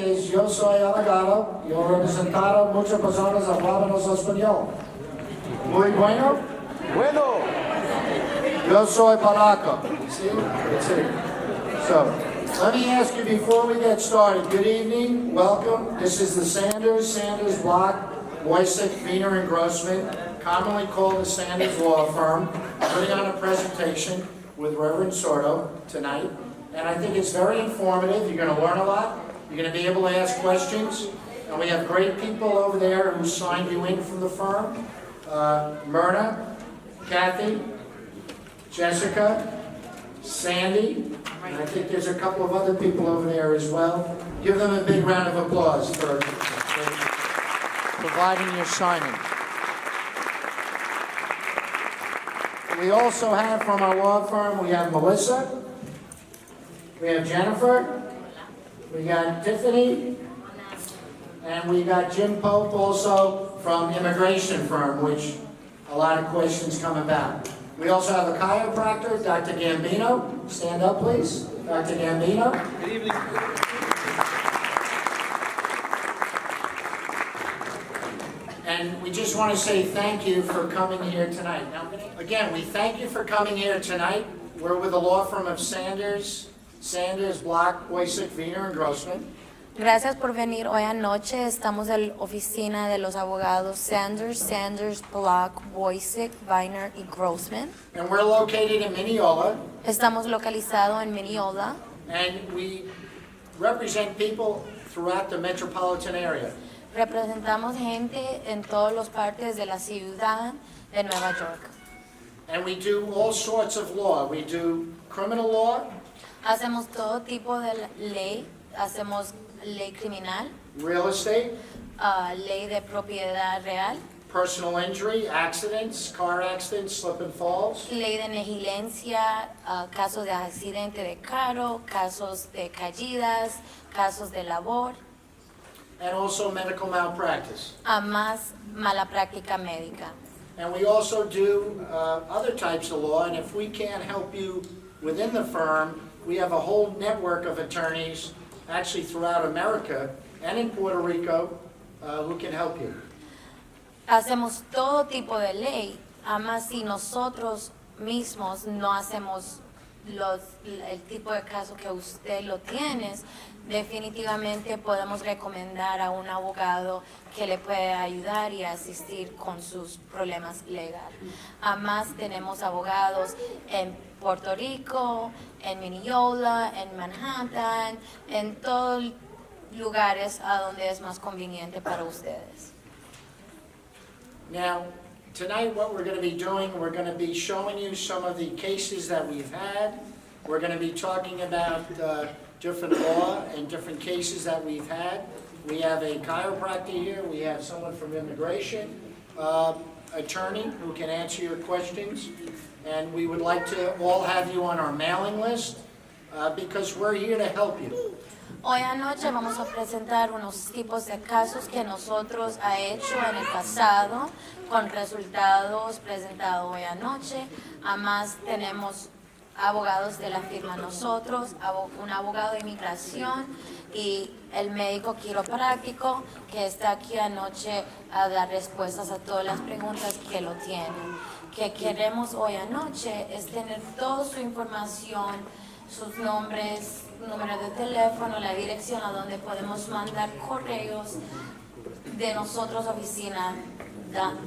es, yo soy abogado, yo he representado muchas personas hablaban español. Muy bueno. Bueno. Yo soy polaco. See? That's it. So, let me ask you before we get started. Good evening. Welcome. This is the Sanders Block, Wojcik, Wiener, and Grossman, commonly called the Sanders Law Firm, putting on a presentation with Reverend Sordo tonight. And I think it's very informative. You're going to learn a lot. You're going to be able to ask questions. And we have great people over there who signed you in from the firm. Myrna, Kathy, Jessica, Sandy, and I think there's a couple of other people over there as well. Give them a big round of applause for providing your signing. We also have from our law firm, we have Melissa, we have Jennifer, we got Tiffany, and we got Jim Pope also from immigration firm, which a lot of questions come about. We also have a chiropractor, Dr. Gambino. Stand up, please. Dr. Gambino. Good evening. And we just want to say thank you for coming here tonight. Now, again, we thank you for coming here tonight. We're with the law firm of Sanders, Block, Wojcik, Wiener, and Grossman. Gracias por venir hoy anoche. Estamos en la oficina de los abogados Sanders, Block, Wojcik, Wiener y Grossman. And we're located in Mineola. Estamos localizados en Mineola. And we represent people throughout the metropolitan area. Representamos gente en todas las partes de la ciudad de Nueva York. And we do all sorts of law. We do criminal law. Hacemos todo tipo de ley. Hacemos ley criminal, Real estate, ley de propiedad real, personal injury, accidents, car accidents, slip and falls, ley de negligencia, casos de accidente de carro, casos de caídas, casos de labor, and also medical malpractice. más mala práctica médica. And we also do other types of law, and if we can't help you within the firm, we have a whole network of attorneys actually throughout America and in Puerto Rico who can help you. Hacemos todo tipo de ley, además si nosotros mismos no hacemos el tipo de caso que usted lo tiene, definitivamente podemos recomendar a un abogado que le puede ayudar y asistir con sus problemas legales. Además tenemos abogados en Puerto Rico, en Mineola, en Manhattan, en todos lugares a donde es más conveniente para ustedes. Now, tonight what we're going to be doing, we're going to be showing you some of the cases that we've had. We're going to be talking about different law and different cases that we've had. We have a chiropractor here. We have someone from immigration, attorney who can answer your questions. And we would like to all have you on our mailing list because we're here to help you. Hoy anoche vamos a presentar unos tipos de casos que nosotros ha hecho en el pasado con resultados presentados hoy anoche. Además tenemos abogados de la firma nosotros, un abogado de inmigración y el médico quiropráctico que está aquí anoche a dar respuestas a todas las preguntas que lo tienen. Que queremos hoy anoche es tener toda su información, sus nombres, número de teléfono, la dirección a donde podemos mandar correos de nosotros oficina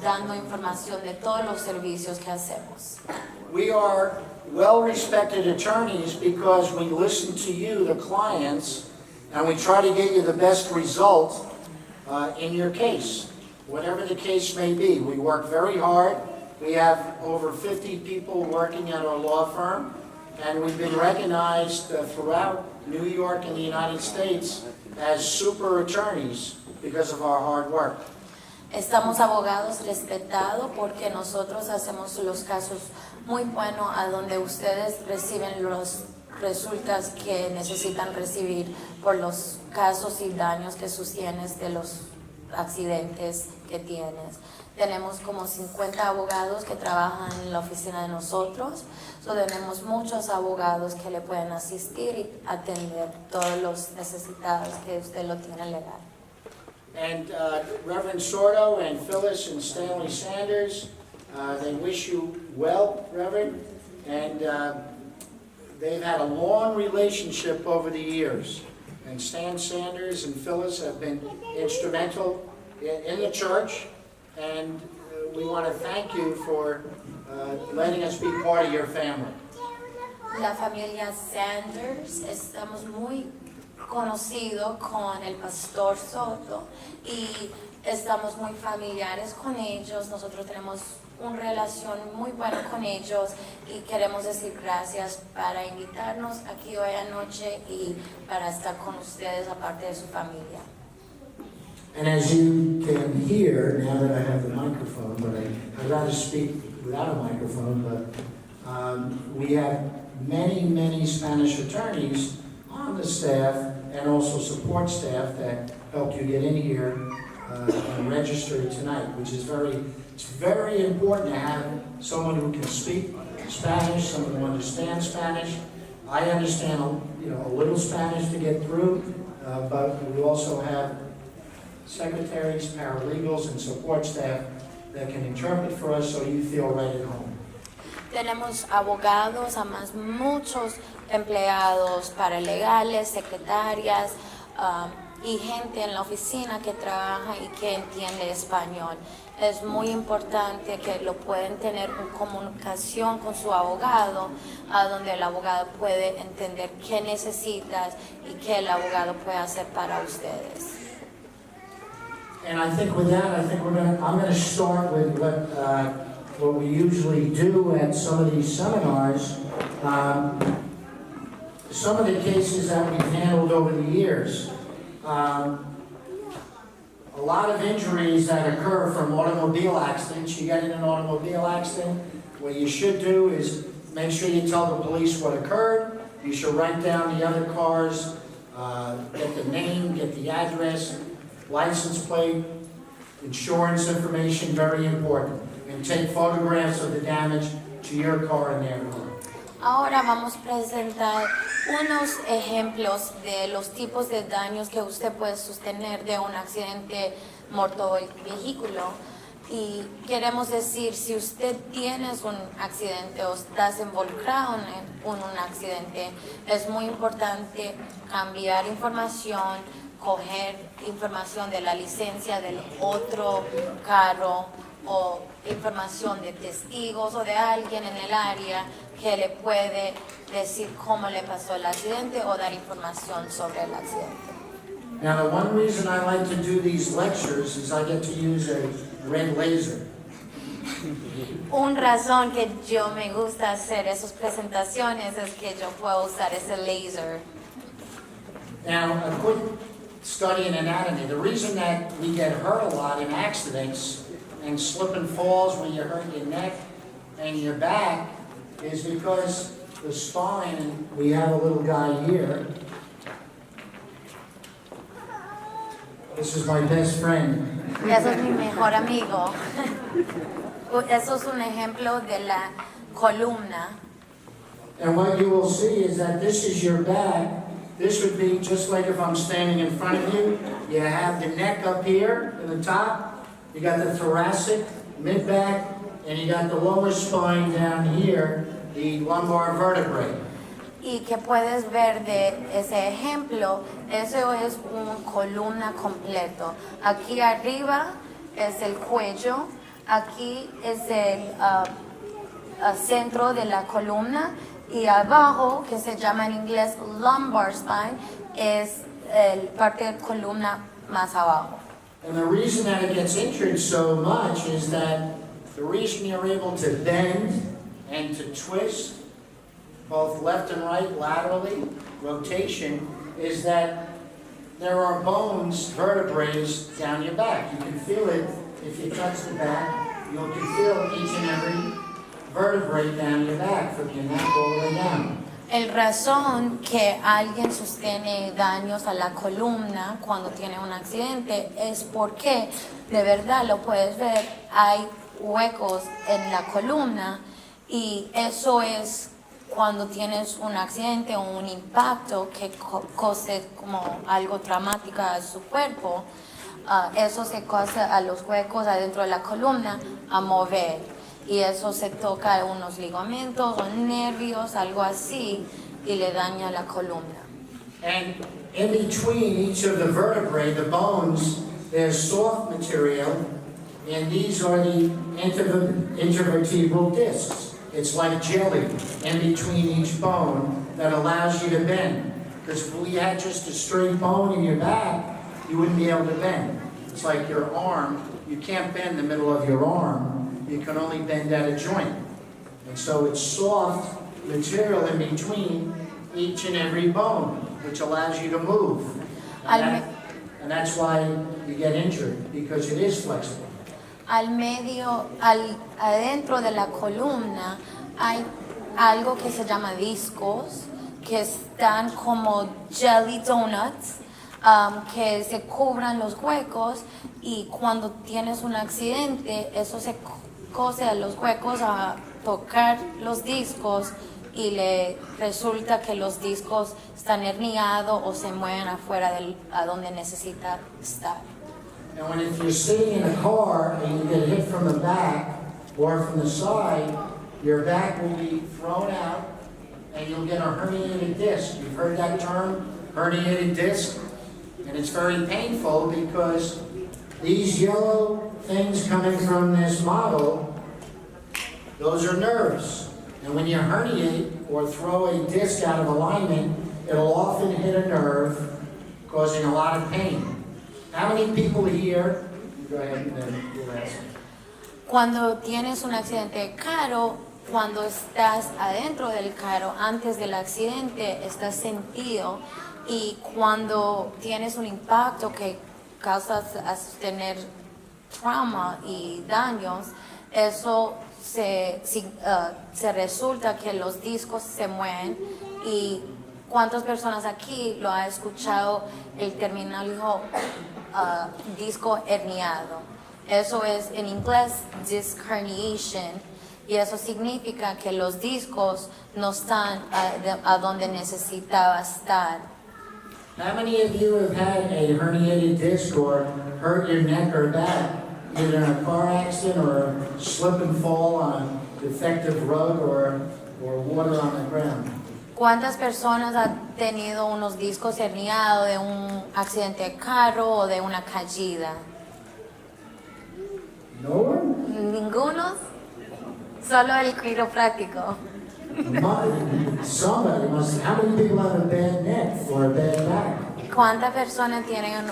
dando información de todos los servicios que hacemos. We are well-respected attorneys because we listen to you, the clients, and we try to get you the best result in your case, whatever the case may be. We work very hard. We have over 50 people working at our law firm, and we've been recognized throughout New York and the United States as super attorneys because of our hard work. Estamos abogados respetados porque nosotros hacemos los casos muy buenos a donde ustedes reciben los resultados que necesitan recibir por los casos y daños que sostienen de los accidentes que tienes. Tenemos como 50 abogados que trabajan en la oficina de nosotros, tenemos muchos abogados que le pueden asistir y atender todos los necesitados que usted lo tiene legal. And Reverend Sordo and Phyllis and Stanley Sanders, they wish you well, Reverend, and they've had a long relationship over the years. And Stan Sanders and Phyllis have been instrumental in the church, and we want to thank you for letting us be part of your family. La familia Sanders, estamos muy conocidos con el pastor Soto y estamos muy familiares con ellos. Nosotros tenemos una relación muy buena con ellos y queremos decir gracias para invitarnos aquí hoy anoche y para estar con ustedes aparte de su familia. And as you can hear, now that I have the microphone, but I'd rather speak without a microphone, but we have many Spanish attorneys on the staff and also support staff that helped you get in here and register tonight, which is very important to have someone who can speak Spanish, someone who understands Spanish. I understand a little Spanish to get through, but we also have secretaries, paralegals, and support staff that can interpret for us so you feel right at home. Tenemos abogados, además muchos empleados paralegales, secretarias y gente en la oficina que trabaja y que entiende español. Es muy importante que lo pueden tener en comunicación con su abogado, donde el abogado puede entender qué necesitas y qué el abogado puede hacer para ustedes. And I think with that, I'm going to start with what we usually do at some of these seminars. Some of the cases that we've handled over the years. A lot of injuries that occur from automobile accidents. You get in an automobile accident, what you should do is make sure you tell the police what occurred. You should write down the other cars, get the name, get the address, license plate, insurance information, very important. And take photographs of the damage to your car and their car. Ahora vamos a presentar unos ejemplos de los tipos de daños que usted puede sostener de un accidente motovehículo. Y queremos decir, si usted tiene un accidente o estás involucrado en un accidente, es muy importante cambiar información, coger información de la licencia del otro carro o información de testigos o de alguien en el área que le puede decir cómo le pasó el accidente o dar información sobre el accidente. Now, the one reason I like to do these lectures is I get to use a red laser. Una razón que yo me gusta hacer esas presentaciones es que yo puedo usar ese laser. Now, a quick study in anatomy. The reason that we get hurt a lot in accidents and slip and falls where you hurt your neck and your back is because the spine, and we have a little guy here. This is my best friend. Eso es mi mejor amigo. Eso es un ejemplo de la columna. And what you will see is that this is your back. This would be just like if I'm standing in front of you. You have the neck up here in the top. You got the thoracic, mid-back, and you got the lower spine down here, the lumbar vertebrae. Y que puedes ver de ese ejemplo, eso es una columna completo. Aquí arriba es el cuello, aquí es el centro de la columna y abajo, que se llama en inglés lumbar spine, es el parte de columna más abajo. And the reason that it gets injured so much is that the reason you're able to bend and to twist both left and right laterally, rotation, is that there are bones, vertebrae down your back. You can feel it if you touch the back. You can feel each and every vertebrae down your back from your neck all the way down. El razón que alguien sostiene daños a la columna cuando tiene un accidente es porque de verdad lo puedes ver, hay huecos en la columna y eso es cuando tienes un accidente o un impacto que cause como algo traumático a su cuerpo. Eso se causa a los huecos adentro de la columna a mover y eso se toca a unos ligamentos o nervios, algo así, y le daña la columna. And in between each of the vertebrae, the bones, there's soft material, and these are the intervertebral discs. It's like jelly in between each bone that allows you to bend. Because if we had just a straight bone in your back, you wouldn't be able to bend. It's like your arm, you can't bend the middle of your arm, you can only bend at a joint. And so it's soft material in between each and every bone, which allows you to move. And that's why you get injured, because it is flexible. Adentro de la columna hay algo que se llama discos, que están como jelly donuts, que se cubran los huecos y cuando tienes un accidente, eso se cose a los huecos a tocar los discos y le resulta que los discos están herniados o se mueven afuera a donde necesita estar. And if you're sitting in a car and you get hit from the back or from the side, your back will be thrown out and you'll get a herniated disc. You've heard that term, herniated disc? And it's very painful because these yellow things coming from this model, those are nerves. And when you herniate or throw a disc out of alignment, it'll often hit a nerve, causing a lot of pain. How many people here? Go ahead and then you'll ask. Cuando tienes un accidente de carro, cuando estás adentro del carro, antes del accidente, estás sentido y cuando tienes un impacto que causa a tener trauma y daños, eso se resulta que los discos se mueven y ¿cuántas personas aquí lo han escuchado el término disco herniado? Eso es en inglés disc herniation y eso significa que los discos no están a donde necesitaba estar. How many of you have had a herniated disc or hurt your neck or back, either in a car accident or a slip and fall on a defective rug or water on the ground? ¿Cuántas personas han tenido unos discos herniados de un accidente de carro o de una caída? No one? ¿Ninguno? Solo el quiropráctico. Somebody must. How many people have a bad neck or a bad back? ¿Cuántas personas tienen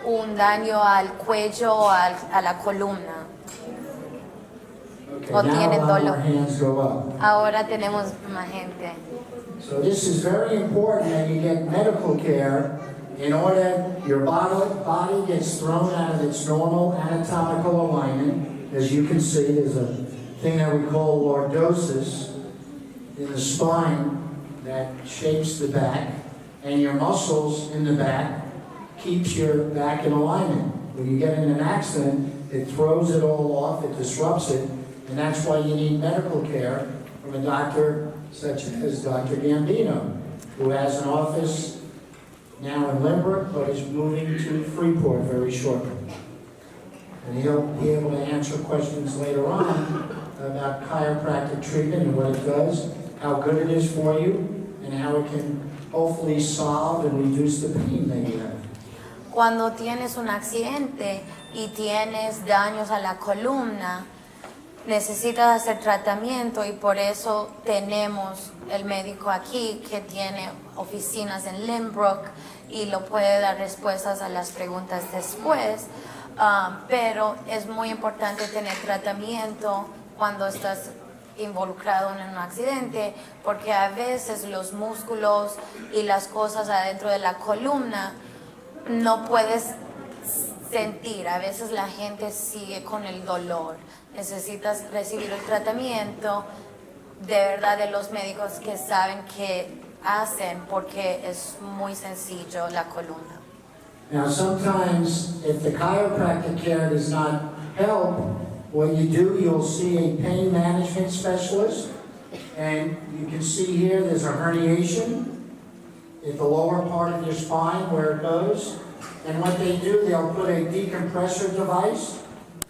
un daño al cuello o a la columna? Okay, O now tienen a lot dolor. more hands go up. Ahora tenemos más gente. So this is very important that you get medical care in order your body gets thrown out of its normal anatomical alignment. As you can see, there's a thing that we call lordosis in the spine that shapes the back, and your muscles in the back keeps your back in alignment. When you get in an accident, it throws it all off, it disrupts it, and that's why you need medical care from a doctor such as Dr. Gambino, who has an office now in Limerick, but is moving to Freeport very shortly. And he'll be able to answer questions later on about chiropractic treatment and what it does, how good it is for you, and how it can hopefully solve and reduce the pain that you have. Cuando tienes un accidente y tienes daños a la columna, necesitas hacer tratamiento y por eso tenemos el médico aquí que tiene oficinas en Lynbrook y lo puede dar respuestas a las preguntas después. Pero es muy importante tener tratamiento cuando estás involucrado en un accidente porque a veces los músculos y las cosas adentro de la columna no puedes sentir, a veces la gente sigue con el dolor, necesitas recibir el tratamiento de verdad de los médicos que saben qué hacen porque es muy sencillo la columna. Now, sometimes if the chiropractic care does not help, what you do, you'll see a pain management specialist. And you can see here there's a herniation at the lower part of your spine where it goes. And what they do, they'll put a decompressor device.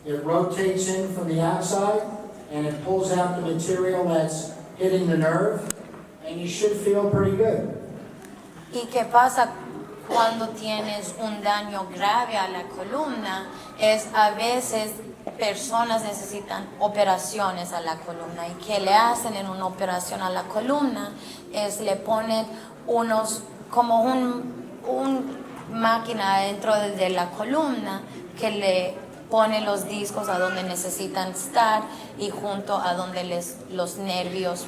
It rotates in from the outside and it pulls out the material that's hitting the nerve. And you should feel pretty good. ¿Y qué pasa cuando tienes un daño grave a la columna? Es a veces personas necesitan operaciones a la columna. ¿Y qué le hacen en una operación a la columna? Es le ponen como un máquina dentro de la columna que le pone los discos a donde necesitan estar y junto a donde los nervios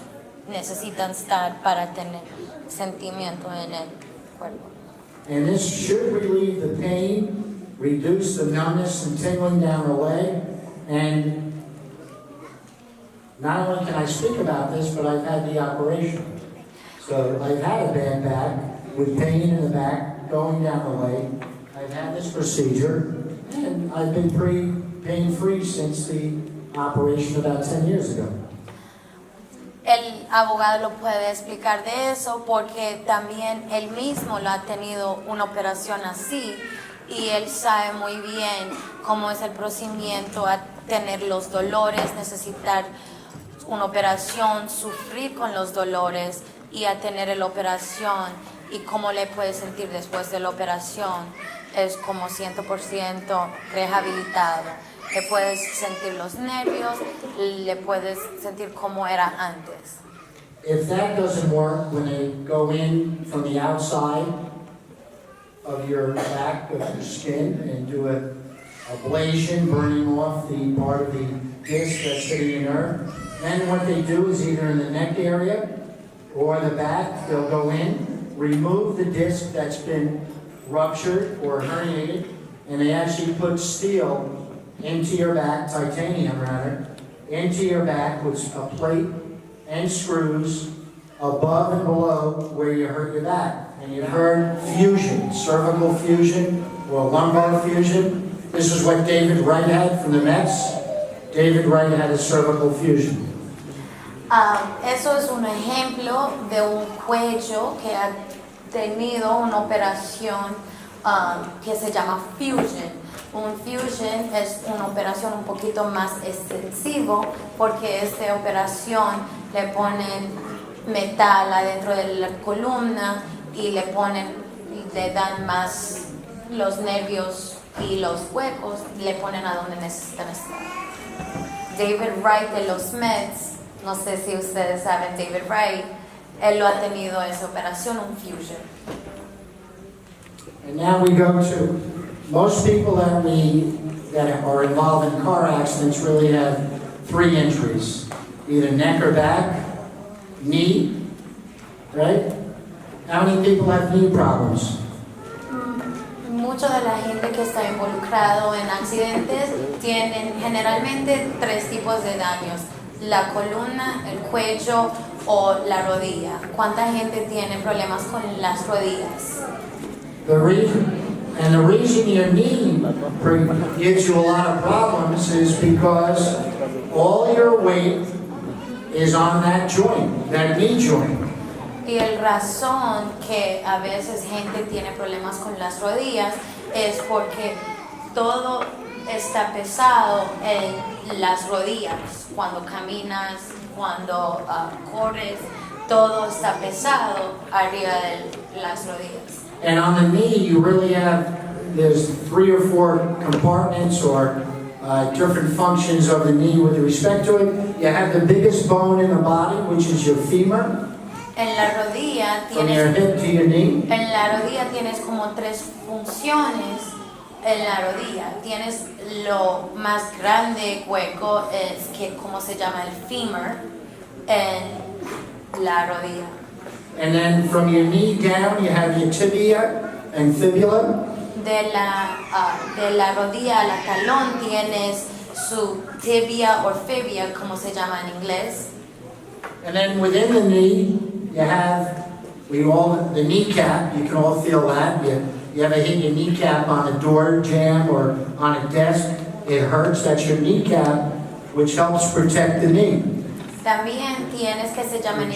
necesitan estar para tener sentimiento en el cuerpo. And this should relieve the pain, reduce the numbness and tingling down the leg. And not only can I speak about this, but I've had the operation. So I've had a bad back with pain in the back going down the leg. I've had this procedure, and I've been pretty pain-free since the operation about 10 years ago. El abogado lo puede explicar de eso porque también él mismo lo ha tenido una operación así y él sabe muy bien cómo es el procedimiento a tener los dolores, necesitar una operación, sufrir con los dolores y a tener la operación y cómo le puede sentir después de la operación. Es como 100% rehabilitado. Le puedes sentir los nervios, le puedes sentir cómo era antes. If that doesn't work, when they go in from the outside of your back, of your skin, and do an ablation, burning off the part of the disc that's hitting the nerve, then what they do is either in the neck area or the back, they'll go in, remove the disc that's been ruptured or herniated, and they actually put steel into your back, titanium rather, into your back with a plate and screws above and below where you hurt your back. And you've heard fusion, cervical fusion or lumbar fusion. This is what David Wright had from the Mets. David Wright had a cervical fusion. Eso es un ejemplo de un cuello que ha tenido una operación que se llama fusion. Un fusion es una operación un poquito más extensivo porque esta operación le ponen metal adentro de la columna y le dan más los nervios y los huecos, le ponen a donde necesitan estar. David Wright de los Mets, no sé si ustedes saben David Wright, él lo ha tenido esa operación, un fusion. And now we go to most people that are involved in car accidents really have 3 injuries, either neck or back, knee, right? How many people have knee problems? Mucha de la gente que está involucrado en accidentes tienen generalmente 3 tipos de daños: la columna, el cuello o la rodilla. ¿Cuánta gente tiene problemas con las rodillas? The reason your knee gives you a lot of problems is because all your weight is on that joint, that knee joint. Y el razón que a veces gente tiene problemas con las rodillas es porque todo está pesado en las rodillas. Cuando caminas, cuando corres, todo está pesado arriba de las rodillas. And on the knee, you really there's 3 or 4 compartments or different functions of the knee with respect to it. You have the biggest bone in the body, which is your femur. En la rodilla From your hip to your knee. En la rodilla tienes como 3 funciones. En la rodilla tienes lo más grande hueco, es que como se llama el femur en la rodilla. And then from your knee down, you have your tibia and fibula. De la rodilla a la talón tienes su tibia o fibia, como se llama en inglés. And then within the knee, you have, the kneecap, you can all feel that. You ever hit your kneecap on a door jamb or on a desk, it hurts, that's your kneecap, which helps protect the knee. También tienes que se llama en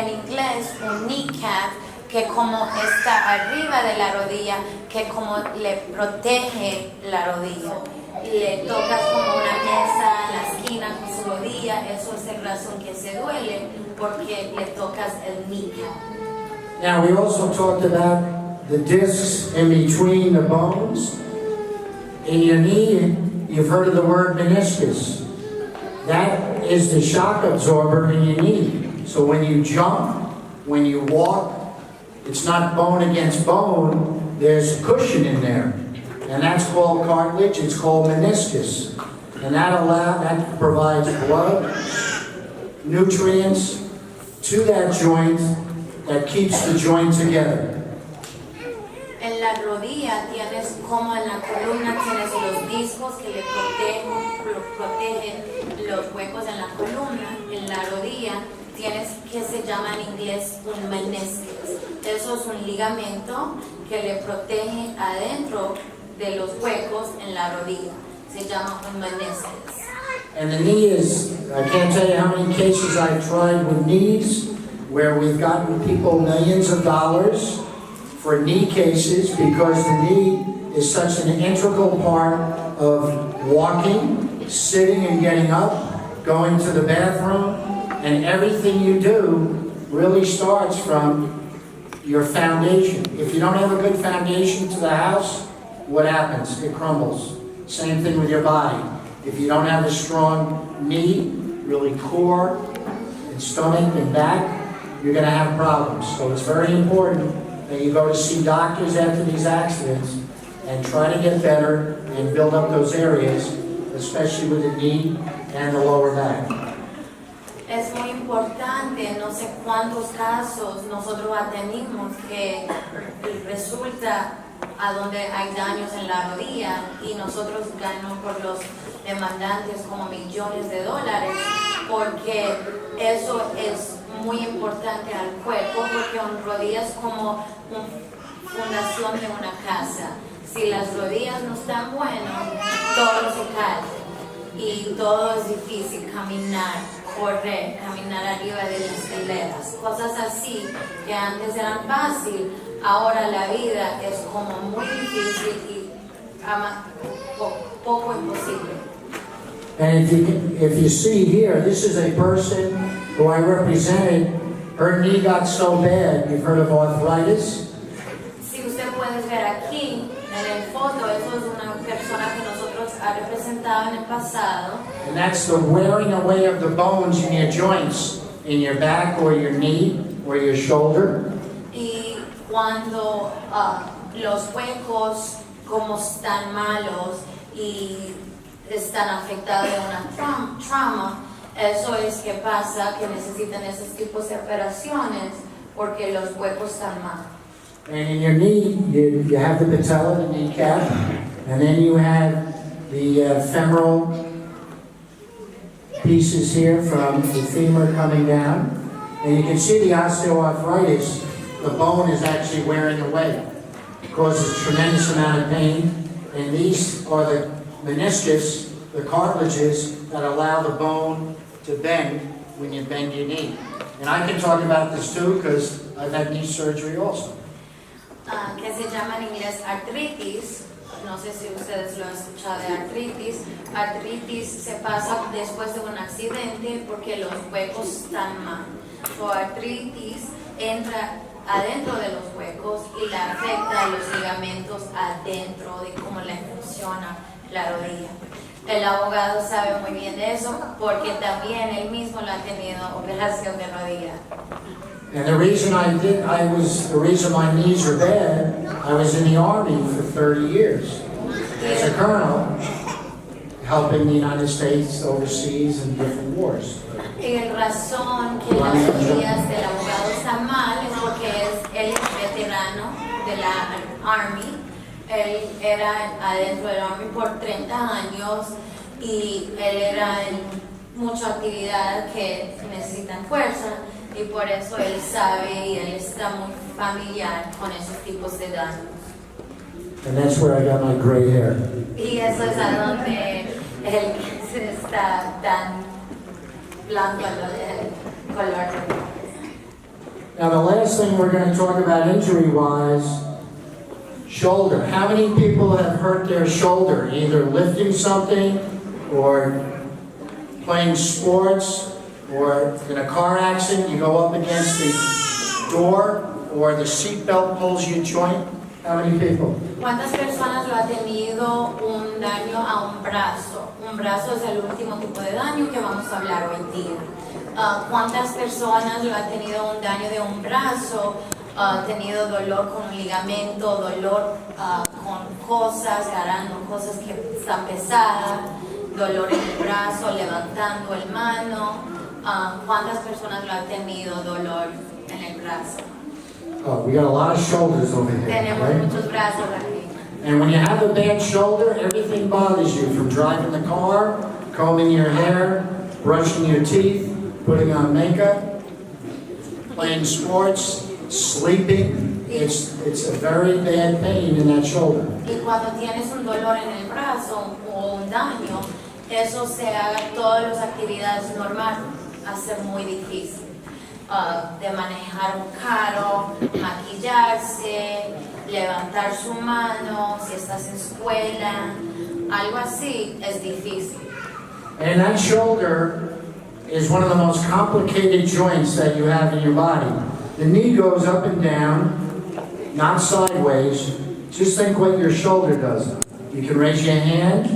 inglés un kneecap, que como está arriba de la rodilla, que como le protege la rodilla. Le tocas como una mesa en la esquina con su rodilla, eso es la razón que se duele, porque le tocas el kneecap. Now we also talked about the discs in between the bones. In your knee, you've heard of the word meniscus. That is the shock absorber in your knee. So when you jump, when you walk, it's not bone against bone, there's a cushion in there. And that's called cartilage, it's called meniscus. And that provides blood, nutrients to that joint that keeps the joint together. En la rodilla tienes, como en la columna, tienes los discos que le protegen los huecos en la columna. En la rodilla tienes, que se llama en inglés un meniscus. Eso es un ligamento que le protege adentro de los huecos en la rodilla. Se llama un meniscus. And the knee is, I can't tell you how many cases I've tried with knees where we've gotten people millions of dollars for knee cases because the knee is such an integral part of walking, sitting and getting up, going to the bathroom, and everything you do really starts from your foundation. If you don't have a good foundation to the house, what happens? It crumbles. Same thing with your body. If you don't have a strong knee, really core, and stomach and back, you're going to have problems. So it's very important that you go to see doctors after these accidents and try to get better and build up those areas, especially with the knee and the lower back. Es muy importante, no sé cuántos casos nosotros atendimos que resulta a donde hay daños en la rodilla y nosotros ganamos por los demandantes como millones de dólares porque eso es muy importante al cuerpo porque una rodilla es como una fundación de una casa. Si las rodillas no están buenas, todo se cae y todo es difícil, caminar, correr, caminar arriba de las hileras, cosas así que antes eran fáciles, ahora la vida es como muy difícil y poco imposible. And if you see here, this is a person who I represented. Her knee got so bad, you've heard of arthritis? Si usted puede ver aquí, en el foto, eso es una persona que nosotros ha representado en el pasado. And that's the wearing away of the bones in your joints, in your back or your knee or your shoulder. Y cuando los huecos como están malos y están afectados de una trauma, eso es que pasa que necesitan esos tipos de operaciones porque los huecos están mal. And in your knee, you have the patella, the kneecap, and then you have the femoral pieces here from the femur coming down. And you can see the osteoarthritis, the bone is actually wearing away. It causes a tremendous amount of pain. And these are the meniscus, the cartilages that allow the bone to bend when you bend your knee. And I can talk about this too because I've had knee surgery also. Que se llama en inglés artritis. No sé si ustedes lo han escuchado de artritis. Artritis se pasa después de un accidente porque los huecos están mal. So, artritis entra adentro de los huecos y le afecta a los ligamentos adentro de cómo le funciona la rodilla. El abogado sabe muy bien de eso porque también él mismo lo ha tenido operación de rodilla. And the reason the reason my knees are bad, I was in the Army for 30 years as a colonel, helping the United States overseas in different wars. Y la razón que las rodillas del abogado están mal es porque él es veterano de la Army. Él era adentro del Army por 30 años y él era en mucha actividad que necesitan fuerza y por eso él sabe y él está muy familiar con esos tipos de daños. And that's where I got my gray hair. Y eso es a donde él está tan blanco el color. Now the last thing we're going to talk about injury-wise, shoulder. How many people have hurt their shoulder, either lifting something or playing sports or in a car accident, you go up against the door or the seat belt pulls your joint? How many people? ¿Cuántas personas lo ha tenido un daño a un brazo? Un brazo es el último tipo de daño que vamos a hablar hoy día. ¿Cuántas personas lo ha tenido un daño de un brazo? Tenido dolor con un ligamento, dolor con cosas, agarrando cosas que están pesadas, dolor en el brazo, levantando el mano. ¿Cuántas personas lo han tenido dolor en el brazo? Oh, we got a lot of shoulders over here, Tenemos right? muchos brazos aquí. And when you have a bad shoulder, everything bothers you, from driving the car, combing your hair, brushing your teeth, putting on makeup, playing sports, sleeping. It's a very bad pain in that shoulder. Y cuando tienes un dolor en el brazo o un daño, eso se haga todas las actividades normales, hace muy difícil. De manejar un carro, maquillarse, levantar su mano, si estás en escuela, algo así es difícil. And that shoulder is one of the most complicated joints that you have in your body. The knee goes up and down, not sideways. Just think what your shoulder does. You can raise your hand,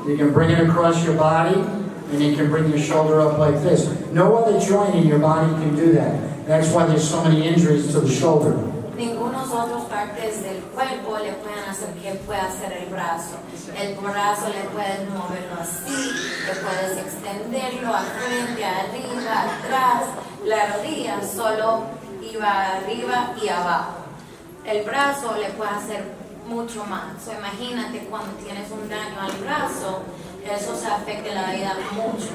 you can bring it across your body, and you can bring your shoulder up like this. No other joint in your body can do that. That's why there's so many injuries to the shoulder. Ningunas otras partes del cuerpo le pueden hacer que pueda hacer el brazo. El brazo le puedes moverlo así, le puedes extenderlo a frente, arriba, atrás. La rodilla solo iba arriba y abajo. El brazo le puede hacer mucho más. So, imagínate cuando tienes un daño al brazo, eso se afecta la vida mucho.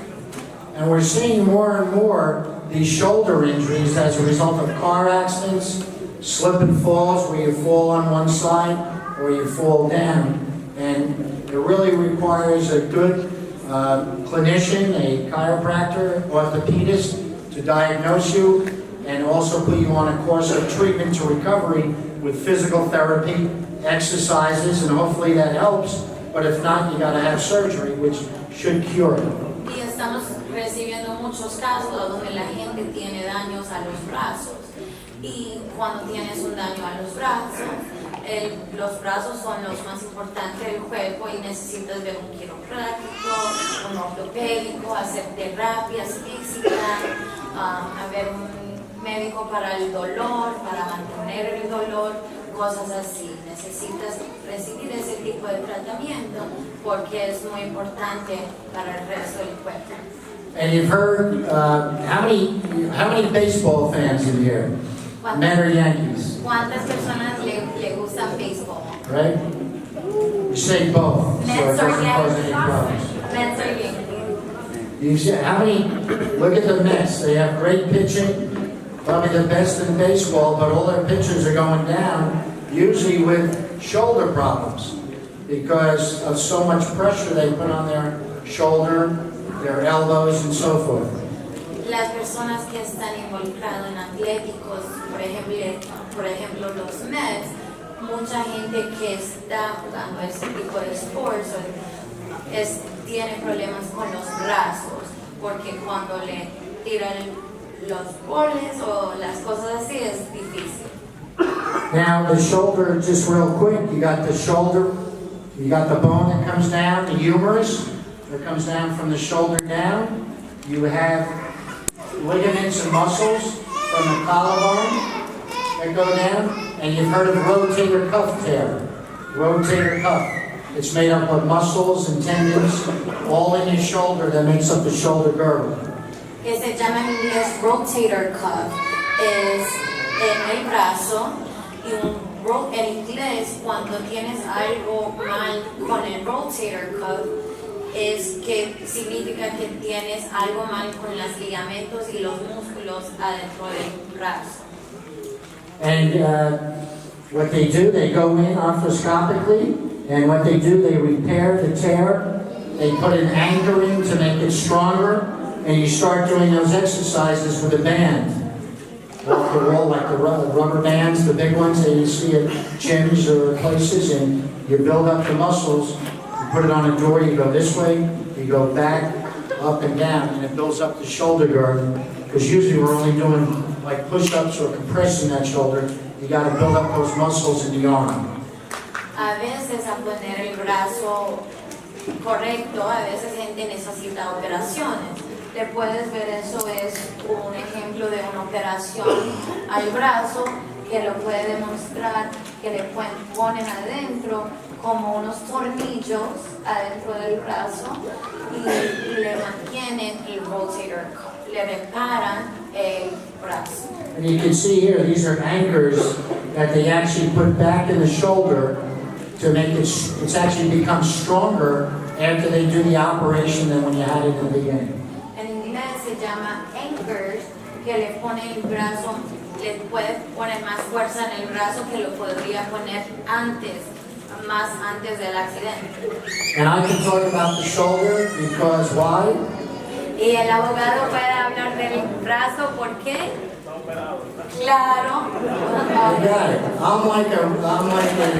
And we're seeing more and more these shoulder injuries as a result of car accidents, slip and falls, where you fall on one side or you fall down. And it really requires a good clinician, a chiropractor, orthopedist to diagnose you and also put you on a course of treatment to recovery with physical therapy, exercises, and hopefully that helps. But if not, you got to have surgery, which should cure it. Y estamos recibiendo muchos casos donde la gente tiene daños a los brazos. Y cuando tienes un daño a los brazos son los más importantes del cuerpo y necesitas ver un quiropráctico, un ortopédico, hacer terapias físicas, ver un médico para el dolor, para mantener el dolor, cosas así. Necesitas recibir ese tipo de tratamiento porque es muy importante para el resto del cuerpo. And you've heard, how many baseball fans in here? Men or Yankees? ¿Cuántas personas le gustan béisbol? Right? You say both, so it Mets or doesn't cause any problems. Yankees? Mets or Yankees? You see, how many, look at the Mets, they have great pitching, probably the best in baseball, but all their pitchers are going down, usually with shoulder problems, because of so much pressure they put on their shoulder, their elbows, and so forth. Las personas que están involucradas en atléticos, por ejemplo los Mets, mucha gente que está jugando ese tipo de sports tiene problemas con los brazos, porque cuando le tiran los goles o las cosas así es difícil. Now the shoulder, just real quick, you got the shoulder, you got the bone that comes down, the humerus, that comes down from the shoulder down. You have ligaments and muscles from the collarbone that go down, and you've heard of rotator cuff tear. Rotator cuff. It's made up of muscles and tendons, all in your shoulder that makes up the shoulder girdle. Que se llama en inglés rotator cuff, es en el brazo, y en inglés cuando tienes algo mal con el rotator cuff, es que significa que tienes algo mal con los ligamentos y los músculos adentro del brazo. And what they do, they go in arthroscopically, and what they do, they repair the tear. They put an anchor in to make it stronger, and you start doing those exercises with a band. Off the wall, like the rubber bands, the big ones that you see at gyms or places, and you build up the muscles. You put it on a door, you go this way, you go back, up and down, and it builds up the shoulder girth. Because usually we're only doing like push-ups or compressing that shoulder. You got to build up those muscles in the arm. A veces a poner el brazo correcto, a veces gente necesita operaciones. Te puedes ver, eso es un ejemplo de una operación al brazo que lo puede demostrar, que le ponen adentro como unos tornillos adentro del brazo y le mantienen el rotator cuff, le reparan el brazo. And you can see here, these are anchors that they actually put back in the shoulder to make it, it's actually become stronger after they do the operation than when you had it in the beginning. En inglés se llama anchors, que le pone el brazo, le puede poner más fuerza en el brazo que lo podría poner antes, más antes del accidente. And I can talk about the shoulder because why? Y el abogado puede hablar del brazo, ¿por qué? Claro. You got it. I'm like a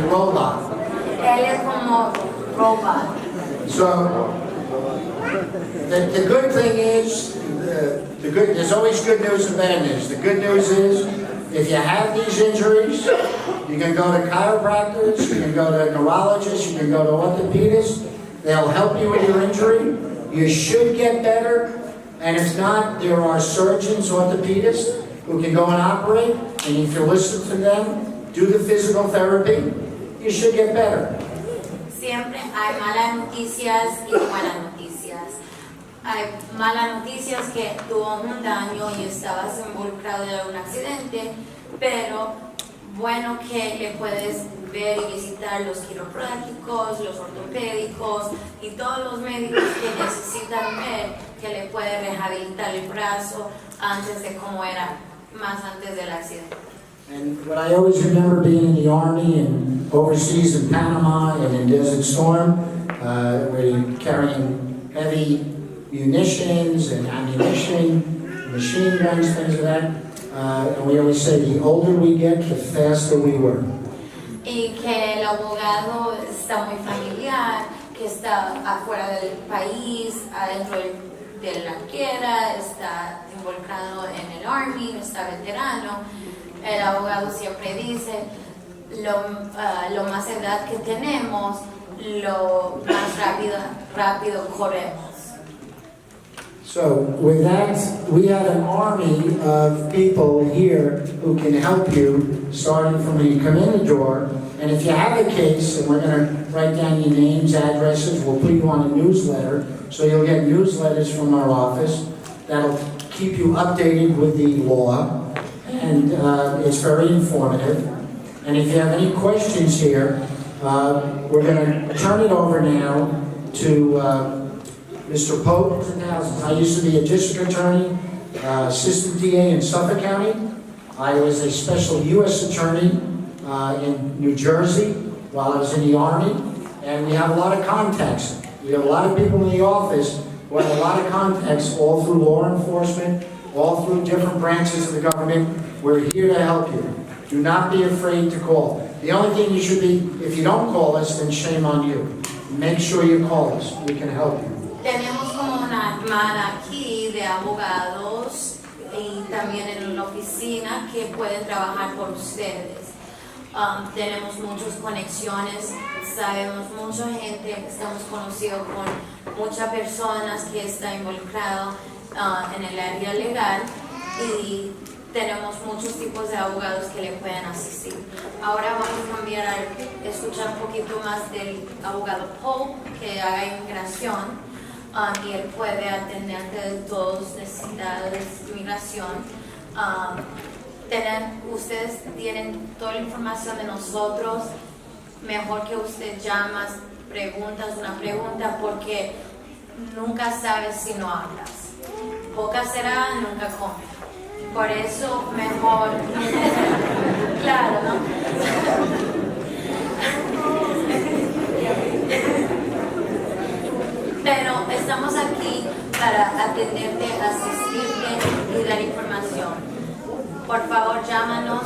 robot. Él es como robot. So the good thing is, there's always good news and bad news. The good news is, if you have these injuries, you can go to chiropractors, you can go to neurologists, you can go to orthopedists. They'll help you with your injury. You should get better. And if not, there are surgeons, orthopedists, who can go and operate. And if you listen to them, do the physical therapy, you should get better. Siempre hay malas noticias y buenas noticias. Hay malas noticias que tuvo un daño y estabas involucrado en un accidente, pero bueno que le puedes ver y visitar los quiroprácticos, los ortopédicos y todos los médicos que necesitan ver que le puede rehabilitar el brazo antes de como era más antes del accidente. And what I always remember being in the Army and overseas in Panama and in Desert Storm, where you're carrying heavy munitions and ammunition, machine guns, things like that. And we always say the older we get, the faster we work. Y que el abogado está muy familiar, que está afuera del país, adentro de la guerra, está involucrado en el Army, está veterano. El abogado siempre dice, lo más edad que tenemos, lo más rápido corremos. So with that, we have an army of people here who can help you, starting from when you come in the door. And if you have a case, and we're going to write down your names, addresses, we'll put you on a newsletter, so you'll get newsletters from our office that'll keep you updated with the law, and it's very informative. And if you have any questions here, we're going to turn it over now to Mr. Pope. I used to be a district attorney, assistant DA in Suffolk County. I was a special U.S. attorney in New Jersey while I was in the Army. And we have a lot of contacts. We have a lot of people in the office who have a lot of contacts all through law enforcement, all through different branches of the government. We're here to help you. Do not be afraid to call. The only thing you should be, if you don't call us, then shame on you. Make sure you call us. We can help you. Tenemos como una hermana aquí de abogados y también en la oficina que pueden trabajar por ustedes. Tenemos muchas conexiones, sabemos mucha gente, estamos conocidos con muchas personas que están involucradas en el área legal y tenemos muchos tipos de abogados que le pueden asistir. Ahora vamos a cambiar a escuchar un poquito más del abogado Pope que haga inmigración. Y él puede atenderte de todas necesidades de inmigración. Ustedes tienen toda la información de nosotros. Mejor que usted llama, una pregunta, porque nunca sabes si no hablas. Boca cerrada nunca come. Por eso mejor, claro, ¿no? Pero estamos aquí para atenderte, asistirte y dar información. Por favor, llámanos,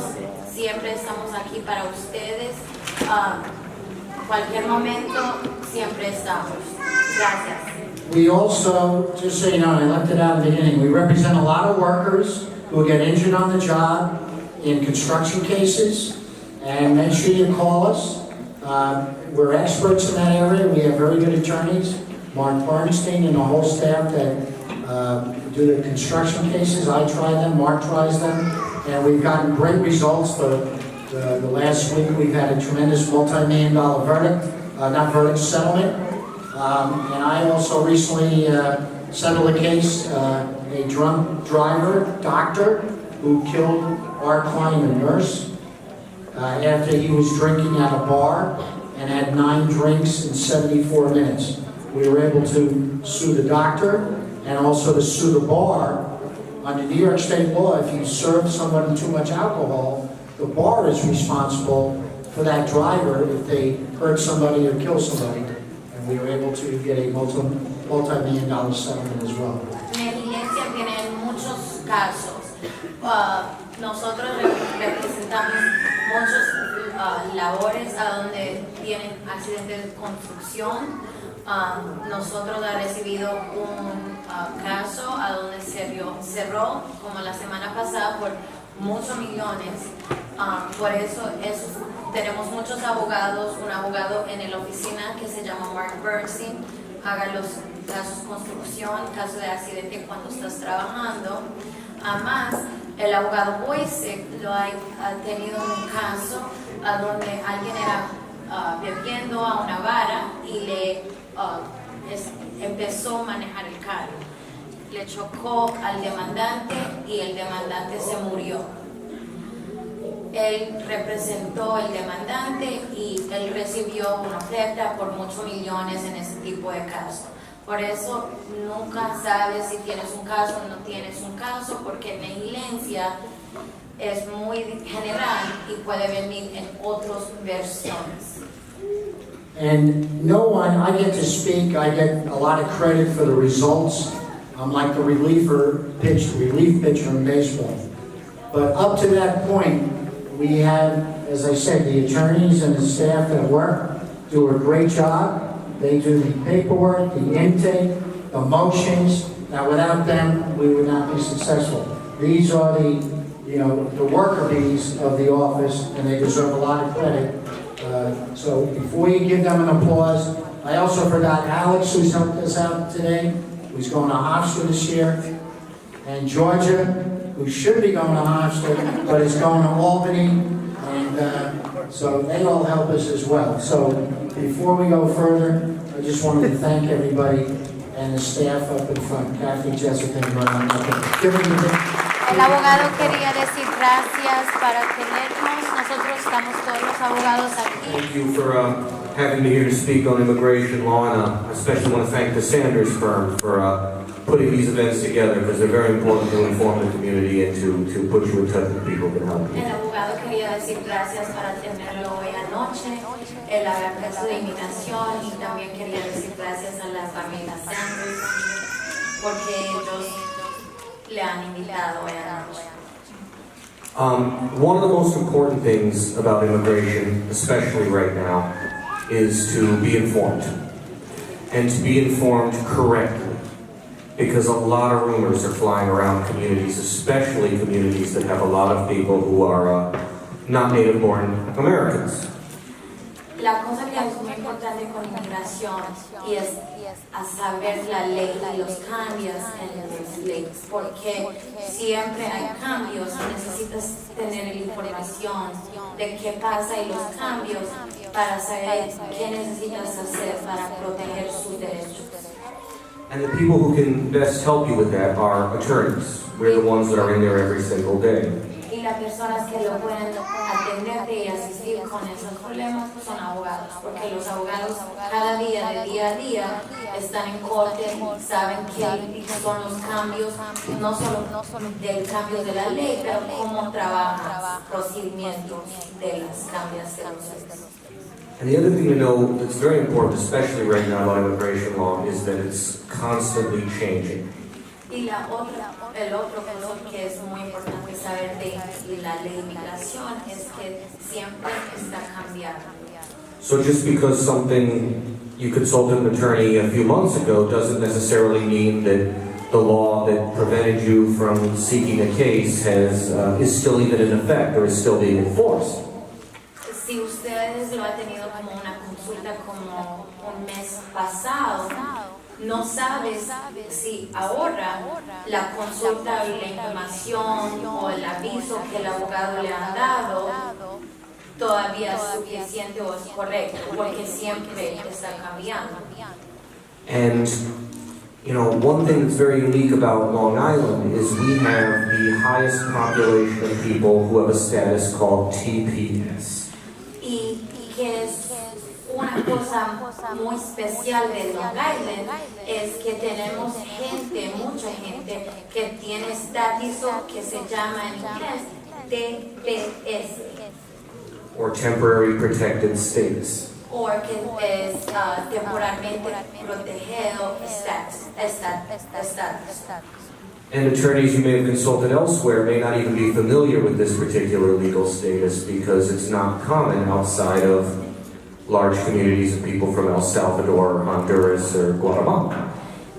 siempre estamos aquí para ustedes. Cualquier momento, siempre estamos. Gracias. We also, just so you know, I left it out at the beginning, we represent a lot of workers who get injured on the job in construction cases, and make sure you call us. We're experts in that area. We have very good attorneys, Mark Bernstein and the whole staff that do the construction cases. I try them, Mark tries them, and we've gotten great results. The last week we've had a tremendous multi-million-dollar settlement. And I also recently settled a case, a drunk driver, doctor, who killed our client, a nurse, after he was drinking at a bar and had 9 drinks in 74 minutes. We were able to sue the doctor and also to sue the bar. Under New York State law, if you serve someone too much alcohol, the bar is responsible for that driver if they hurt somebody or kill somebody. And we were able to get a multi-million-dollar settlement as well. Negligencia tiene muchos casos. Nosotros representamos muchos labores a donde tienen accidentes de construcción. Nosotros hemos recibido un caso a donde cerró como la semana pasada por muchos millones. Por eso tenemos muchos abogados, un abogado en la oficina que se llama Mark Bernstein, haga los casos de construcción, caso de accidente cuando estás trabajando. Además, el abogado Boyce lo ha tenido un caso a donde alguien era bebiendo a una vara y le empezó a manejar el carro. Le chocó al demandante y el demandante se murió. Él representó al demandante y él recibió una oferta por muchos millones en ese tipo de casos. Por eso nunca sabes si tienes un caso o no tienes un caso, porque negligencia es muy general y puede venir en otras versiones. And no one, I get to speak, I get a lot of credit for the results. I'm like the relief pitcher in baseball. But up to that point, we have, as I said, the attorneys and the staff that work do a great job. They do the paperwork, the intake, the motions. Now, without them, we would not be successful. These are the worker bees of the office, and they deserve a lot of credit. So before you give them an applause, I also forgot Alex, who's helped us out today, who's going to Hofstra this year, and Georgia, who should be going to Hofstra, but is going to Albany, and so they all help us as well. So before we go further, I just wanted to thank everybody and the staff up in front, Kathy, Jessica, and Ron. El abogado quería decir gracias para tenernos. Nosotros estamos todos los abogados aquí. Thank you for having me here to speak on immigration law, and I especially want to thank the Sanders firm for putting these events together, because they're very important to inform the community and to put you in touch with people who can help you. El abogado quería decir gracias para tenerlo hoy anoche, el caso de inmigración, y también quería decir gracias a la familia Sanders porque ellos le han invitado hoy anoche. One of the most important things about immigration, especially right now, is to be informed. And to be informed correctly. Because a lot of rumors are flying around communities, especially communities that have a lot of people who are not native-born Americans. La cosa que es muy importante con inmigración es a saber la ley y los cambios en las leyes, porque siempre hay cambios y necesitas tener la información de qué pasa y los cambios para saber qué necesitas hacer para proteger sus derechos. And the people who can best help you with that are attorneys. We're the ones that are in there every single day. Y las personas que lo pueden atenderte y asistir con esos problemas son abogados, porque los abogados cada día, de día a día, están en corte, saben qué son los cambios, no solo del cambio de la ley, pero cómo trabajan procedimientos de las cambios de los leyes. And the other thing to know that's very important, especially right now about immigration law, is that it's constantly changing. Y el otro cosa que es muy importante saber de la ley de inmigración es que siempre está cambiando. So just because something you consulted an attorney a few months ago doesn't necessarily mean that the law that prevented you from seeking a case is still even in effect or is still being enforced. Si ustedes lo han tenido como una consulta como un mes pasado, no sabes si ahora la consulta y la información o el aviso que el abogado le ha dado todavía es suficiente o es correcto, porque siempre está cambiando. And, you know, one thing that's very unique about Long Island is we have the highest population of people who have a status called TPS. Y que es una cosa muy especial de Long Island es que tenemos gente, mucha gente que tiene estatus que se llama en inglés TPS Or temporary protected status. o que es temporalmente protegido estatus. And attorneys you may have consulted elsewhere may not even be familiar with this particular legal status because it's not common outside of large communities of people from El Salvador, Honduras, or Guatemala.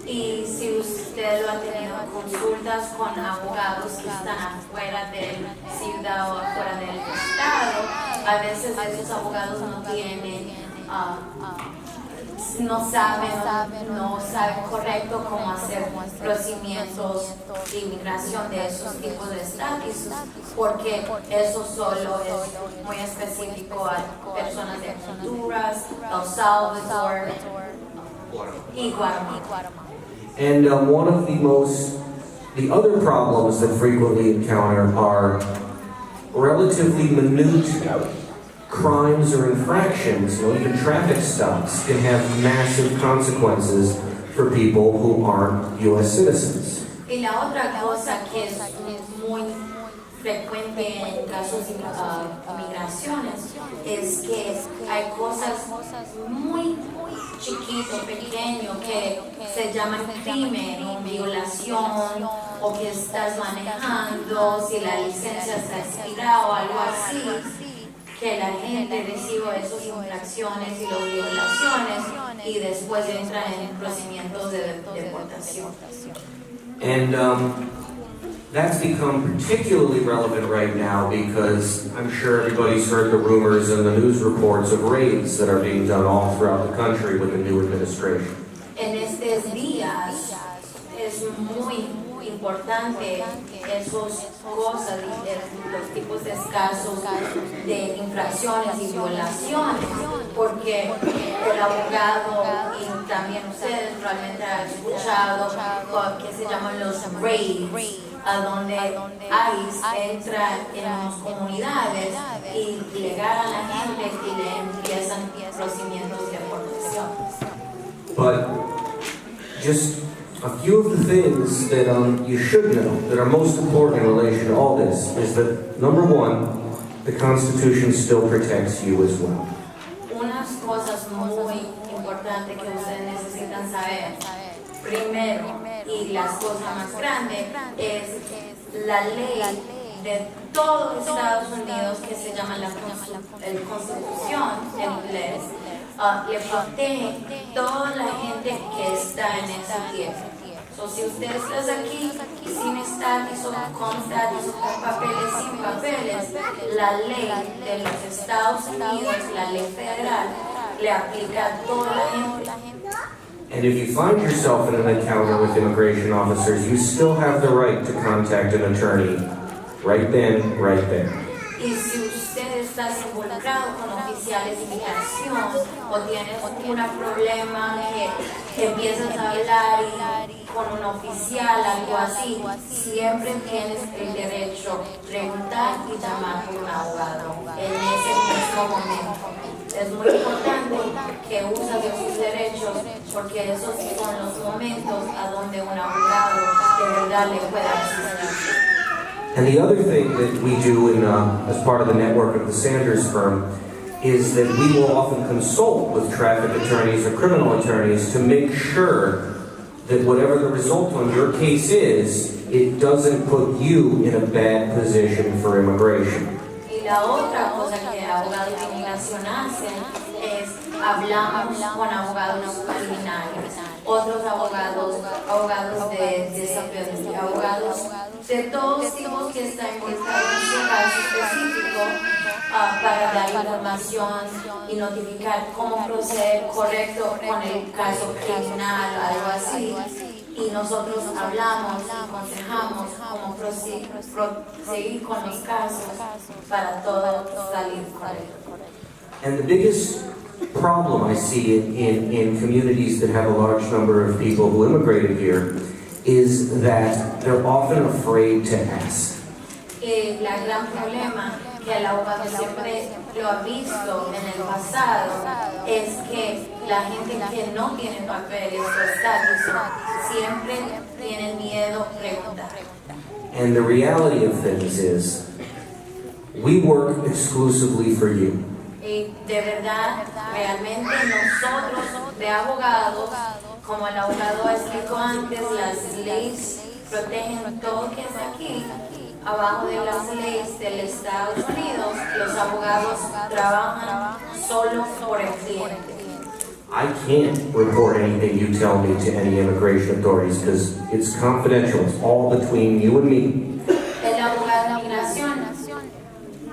Y si usted lo ha tenido consultas con abogados que están afuera de la ciudad o afuera del estado, a veces esos abogados no tienen, no saben correcto cómo hacer procedimientos de inmigración de esos tipos de estatus, porque eso solo es muy específico a personas de Honduras, El Salvador y Guatemala. And one of the other problems that frequently encounter are relatively minute crimes or infractions, even traffic stops, can have massive consequences for people who aren't U.S. citizens. Y la otra cosa que es muy frecuente en casos de migraciones es que hay cosas muy chiquitos, pequeños, que se llaman crimen o violación, o que estás manejando, si la licencia está expirada o algo así, que la gente recibe esas infracciones y las violaciones y después entra en procedimientos de deportación. And that's become particularly relevant right now because I'm sure everybody's heard the rumors and the news reports of raids that are being done all throughout the country with the new administration. En estos días es muy importante esas cosas, los tipos de casos de infracciones y violaciones, porque el abogado y también ustedes probablemente han escuchado que se llaman los raids, a donde ICE entra en las comunidades y le agarran a la gente y le empiezan procedimientos de deportación. But just a few of the things that you should know that are most important in relation to all this is that, number one, the Constitution still protects you as well. Unas cosas muy importantes que ustedes necesitan saber, primero, y las cosas más grandes, es la ley de todos los Estados Unidos que se llama la Constitución en inglés. Le protege toda la gente que está en esa tierra. So, si usted está aquí sin estatus o con estatus o con papeles, sin papeles, la ley de los Estados Unidos, la ley federal, le aplica a toda la gente. And if you find yourself in an encounter with immigration officers, you still have the right to contact an attorney right then, right there. Y si usted está estás involucrado con oficiales de inmigración o tienes un problema que empiezas a hablar con un oficial, algo así, siempre tienes el derecho de preguntar y llamar por un abogado en ese mismo momento. Es muy importante que uses de sus derechos porque esos son los momentos a donde un abogado de verdad le pueda asistir. And the other thing that we do as part of the network of the Sanders firm is that we will often consult with traffic attorneys or criminal attorneys to make sure that whatever the result on your case is, it doesn't put you in a bad position for immigration. Y la otra cosa que abogados de inmigración hacen es hablamos con abogados criminales, otros abogados de desafiantes, abogados de todos tipos que están involucrados en su caso específico para dar información y notificar cómo proceder correcto con el caso criminal o algo así. Y nosotros hablamos y aconsejamos cómo proseguir con los casos para todo salir correcto. And the biggest problem I see in communities that have a large number of people who immigrated here is that they're often afraid to ask. El gran problema que el abogado siempre lo ha visto en el pasado es que la gente que no tiene papeles o estatus siempre tiene miedo a preguntar. And the reality of things is, we work exclusively for you. Y de verdad, realmente nosotros de abogados, como el abogado explicó antes, las leyes protegen todo que es aquí. Abajo de las leyes del Estados Unidos, los abogados trabajan solo por el cliente. I can't report anything you tell me to any immigration authorities because it's confidential. It's all between you and me. El abogado de inmigración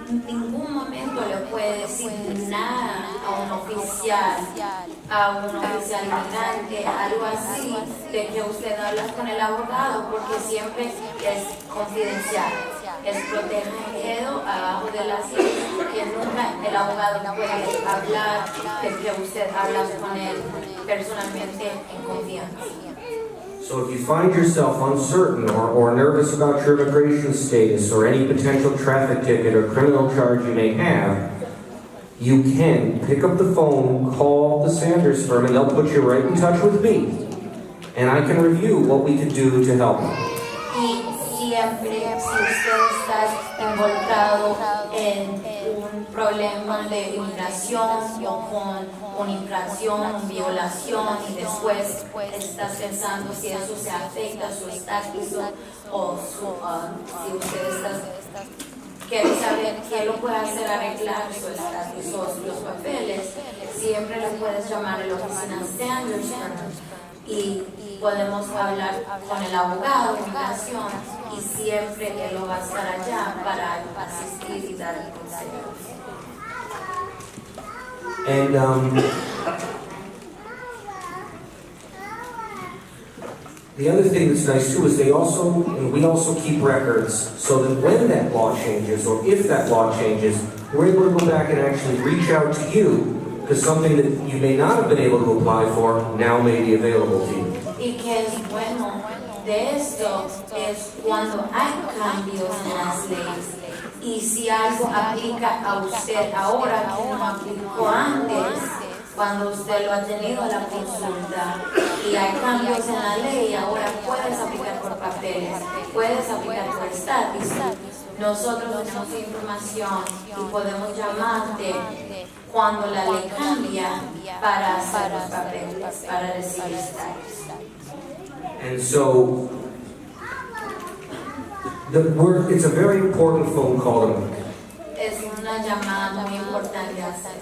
en ningún momento le puede decir nada a un oficial inmigrante, algo así, de que usted habla con el abogado, porque siempre es confidencial. Es protegido abajo de las leyes, que nunca el abogado puede hablar de que usted habla con él personalmente en confianza. So if you find yourself uncertain or nervous about your immigration status or any potential traffic ticket or criminal charge you may have, you can pick up the phone, call the Sanders firm, and they'll put you right in touch with me. And I can review what we can do to help you. Y siempre, si usted está involucrado en un problema de inmigración o con una infracción, una violación, y después estás pensando si eso se afecta a su estatus o si usted quiere saber qué lo puede hacer arreglar su estatus o los papeles, siempre lo puedes llamar a la oficina Sanders y podemos hablar con el abogado de inmigración y siempre él lo va a estar allá para asistir y dar consejos. And the other thing that's nice too is we also keep records so that when that law changes or if that law changes, we're able to go back and actually reach out to you because something that you may not have been able to apply for now may be available to you. Y que es bueno de esto es cuando hay cambios en las leyes y si algo aplica a usted ahora que no aplicó antes, cuando usted lo ha tenido a la consulta y hay cambios en la ley, ahora puedes aplicar por papeles, puedes aplicar por estatus. Nosotros tenemos información y podemos llamarte cuando la ley cambia para hacer los papeles, para recibir estatus. And so, it's a very important phone call to make. Es una llamada muy importante hacer.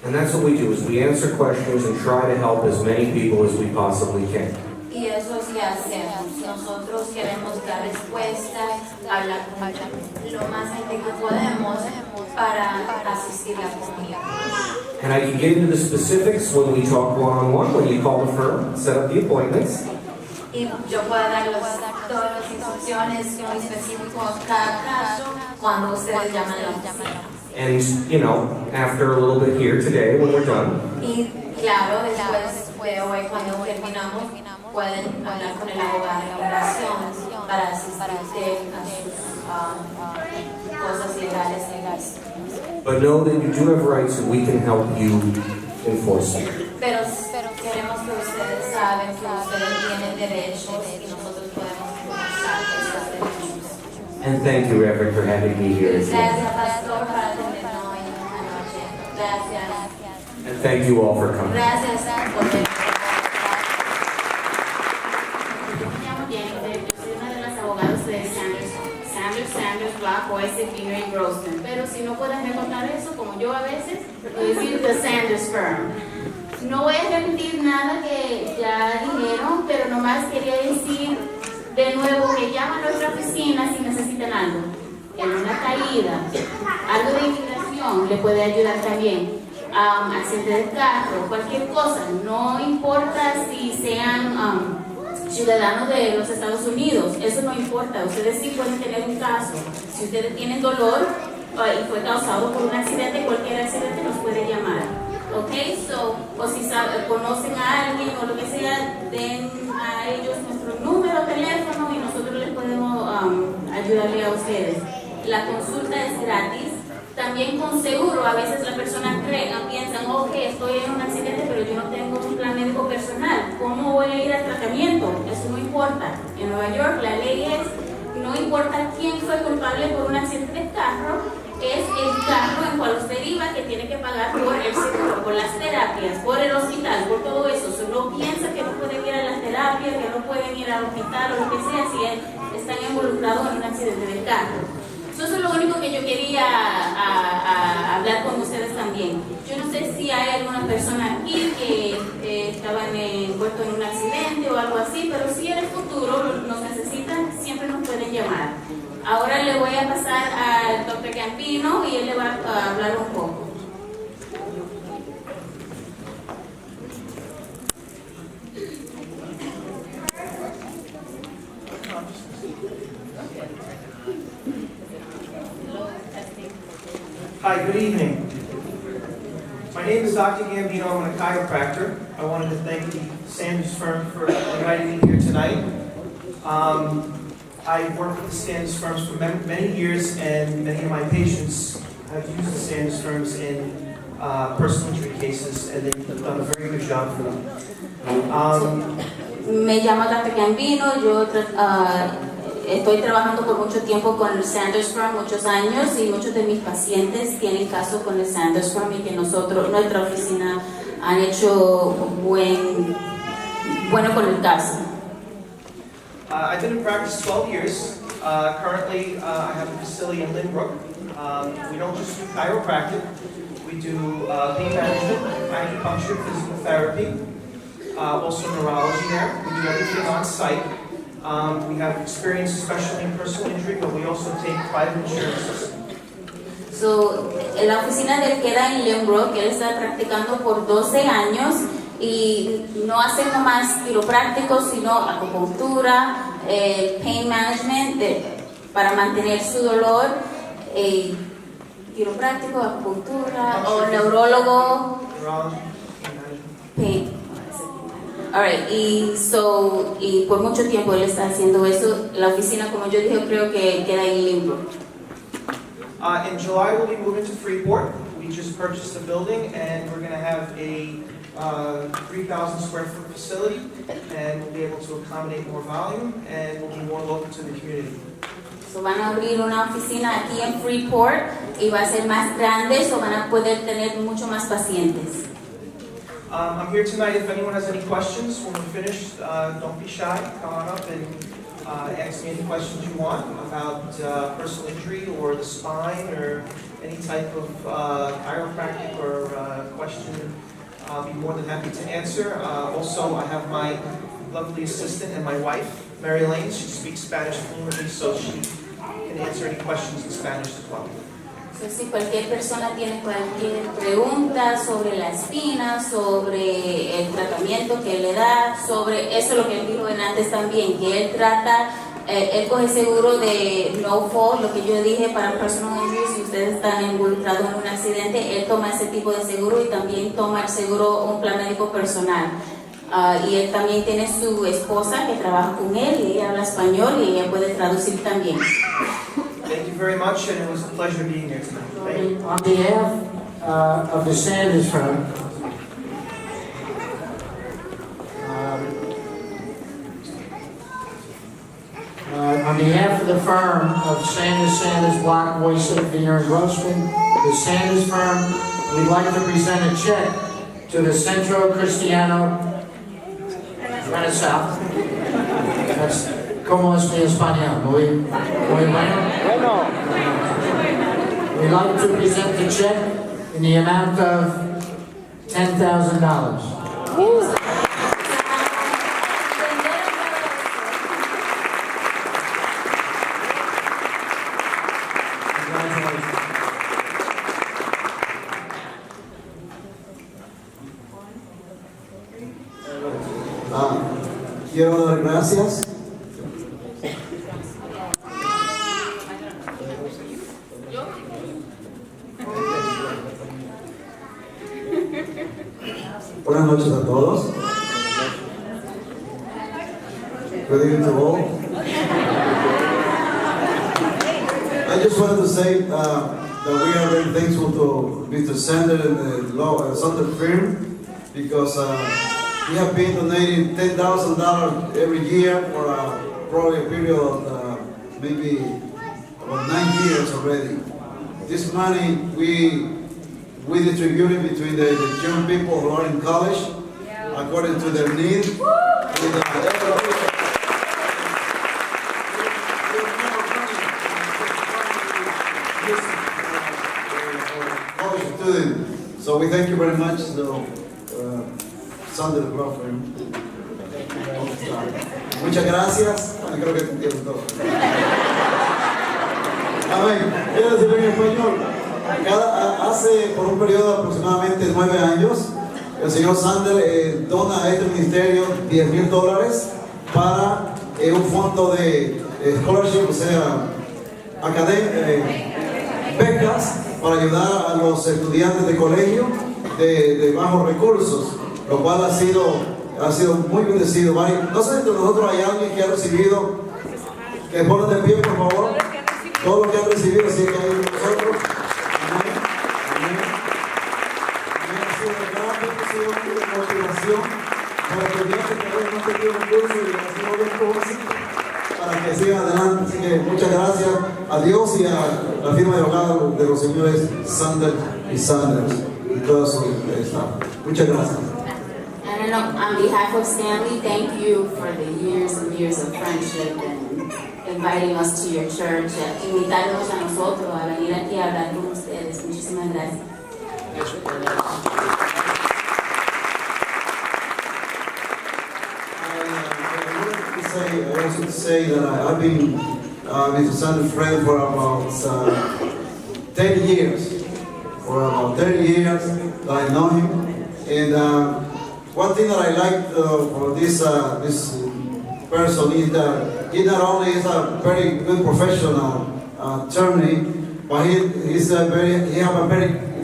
And that's what we do, is we answer questions and try to help as many people as we possibly can. Y eso es lo que hacemos. Nosotros queremos dar respuestas, hablar con lo más gente que podemos para asistir a la comunidad. And I can get into the specifics when we talk one-on-one, when you call the firm, set up the appointments. Y yo puedo dar todas las instrucciones muy específicas cada caso cuando ustedes llaman a la oficina. And, you know, after a little bit here today, when we're done, Y claro, después de hoy, cuando terminamos, pueden hablar con el abogado de inmigración para asistirte a sus cosas legales. but know that you do have rights and we can help you enforce them. Pero queremos que ustedes saben que ustedes tienen derechos y nosotros podemos usar esos derechos. And thank you, Reverend, for having me here. Gracias, pastor, por atendernos hoy esta noche. Gracias. And thank you all for coming. Gracias por venir. Me llamo Jennifer, yo soy una de las abogadas de Sanders, Black, Boyce, Pino y Grossman. Pero si no puedes recordar eso, como yo a veces, voy a decir The Sanders Firm. No voy a repetir nada que ya dijeron, pero nomás quería decir de nuevo que llaman a nuestra oficina si necesitan algo. En una caída, algo de inmigración le puede ayudar también. Accidente de carro, cualquier cosa, no importa si sean ciudadanos de los Estados Unidos, eso no importa, ustedes sí pueden tener un caso. Si ustedes tienen dolor y fue causado por un accidente, cualquier accidente nos puede llamar. ¿Ok? O si conocen a alguien o lo que sea, den a ellos nuestro número, teléfono y nosotros les podemos ayudarle a ustedes. La consulta es gratis. También con seguro, a veces la persona piensan, ok, estoy en un accidente, pero yo no tengo un plan médico personal. ¿Cómo voy a ir al tratamiento? Eso no importa. En Nueva York la ley es, no importa quién fue culpable por un accidente de carro, es el carro en cual usted iba que tiene que pagar por el seguro, por las terapias, por el hospital, por todo eso. Solo piensa que no pueden ir a las terapias, que no pueden ir al hospital o lo que sea si están involucrados en un accidente de carro. Eso es lo único que yo quería hablar con ustedes también. Yo no sé si hay alguna persona aquí que estaban envueltos en un accidente o algo así, pero si en el futuro nos necesitan, siempre nos pueden llamar. Ahora le voy a pasar al Dr. Campino y él le va a hablar un poco. Hi, good evening. My name is Dr. Gambino. I'm a chiropractor. I wanted to thank the Sanders firm for inviting me here tonight. I've worked with the Sanders firms for many years, and many of my patients have used the Sanders firms in personal injury cases, and they've done a very good job for them. Me llamo Dr. Gambino, yo estoy trabajando por mucho tiempo con el Sanders Firm, muchos años, y muchos de mis pacientes tienen casos con el Sanders Firm y que nuestra oficina, han hecho bueno con el caso. I've been in practice 12 years. Currently, I have a facility in Lynbrook. We don't just do chiropractic. We do pain management, acupuncture, physical therapy, also neurology there. We do everything on site. We have experience especially in personal injury, but we also take private insurances. La oficina de él queda en Lynbrook, él está practicando por 12 años y no hace nomás quiroprácticos, sino acupuntura, pain management para mantener su dolor, quiropráctico, acupuntura o neurólogo. Neurology, pain management. Pain. Alright, y por mucho tiempo él está haciendo eso. La oficina, como yo dije, creo que queda en Lynbrook. In July, we'll be moving to Freeport. We just purchased a building, and we're going to have a 3,000 square foot facility, and we'll be able to accommodate more volume, and we'll be more local to the community. Van a abrir una oficina aquí en Freeport y va a ser más grande, van a poder tener mucho más pacientes. I'm here tonight. If anyone has any questions when we're finished, don't be shy. Come on up and ask me any questions you want about personal injury or the spine or any type of chiropractic or question. I'll be more than happy to answer. Also, I have my lovely assistant and my wife, Mary Lane. She speaks Spanish fluently, so she can answer any questions in Spanish as well. Si cualquier persona tiene cualquier pregunta sobre la espina, sobre el tratamiento que le da, sobre eso lo que él dijo antes también, que él trata Él coge seguro de no fault, lo que yo dije para personal injury. Si ustedes están involucrados en un accidente, él toma ese tipo de seguro y también toma el seguro, un plan médico personal. Y él también tiene su esposa que trabaja con él y ella habla español y ella puede traducir también. Thank you very much, and it was a pleasure being here tonight. Thank you. On behalf of the Sanders firm, on behalf of the firm of Sanders, Block, Boyce, Viner, and Grossman, the Sanders firm, we'd like to present a check to the Centro Cristiano Renaissance. That's como es mi español, muy bueno. We'd like to present the check in the amount of $10,000. Quiero dar gracias buenas noches a todos. Good evening to all. I just wanted to say that we are very thankful to Mr. Sander and the Sander firm because we have been donating $10,000 every year for probably a period of maybe about 9 years already. This money we distributed between the young people who are in college according to their need. College student. So we thank you very much. Sander Crawford. Muchas gracias. Creo que te entiendo todo. Amén. Quiero decirlo en español. Hace por un periodo de aproximadamente 9 años, el señor Sander dona a este ministerio $10,000 para un fondo de scholarship, o sea, becas para ayudar a los estudiantes de colegio de bajos recursos, lo cual ha sido muy bendecido. No sé si entre nosotros hay alguien que ha recibido, que pongan de pie por favor, todo lo que han recibido, así que hay nosotros. Amén. Amén. Ha sido de gran bendición y de motivación para que Dios que no ha tenido recursos y ha sido bien para que sigan adelante. Así que muchas gracias a Dios y a la firma de abogados de los señores Sander y Sanders y todo su staff. Muchas gracias. And on behalf of Stanley, thank you for the years and years of friendship and inviting us to your church, invitarnos a nosotros a venir aquí a hablar con ustedes. Muchísimas gracias. I also to say that I've been Mr. Sander's friend for about 10 years. For about 30 years that I know him. And one thing that I like for this person is that he not only is a very good professional attorney, but he has a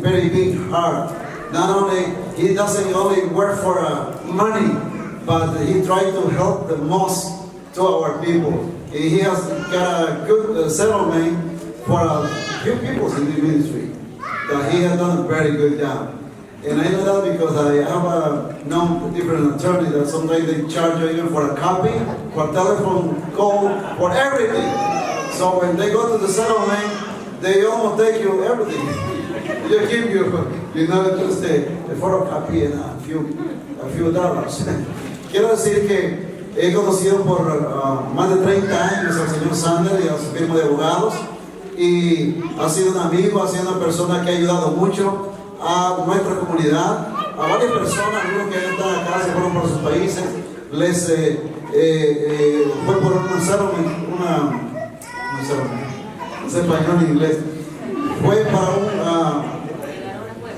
very big heart. Not only he doesn't only work for money, but he tries to help the most to our people. He has got a good settlement for a few people in the ministry. That he has done a very good job. And I know that because I have known different attorneys that sometimes they charge you even for a copy, for a telephone call, for everything. So when they go to the settlement, they almost take you everything. They give you, just a photocopy and a few dollars. Quiero decir que he conocido por más de 30 años al señor Sander y a su firma de abogados. Y ha sido un amigo, ha sido una persona que ha ayudado mucho a nuestra comunidad, a varias personas, algunos que están acá, se fueron por sus países, les fue por un settlement, no sé español ni inglés, fue para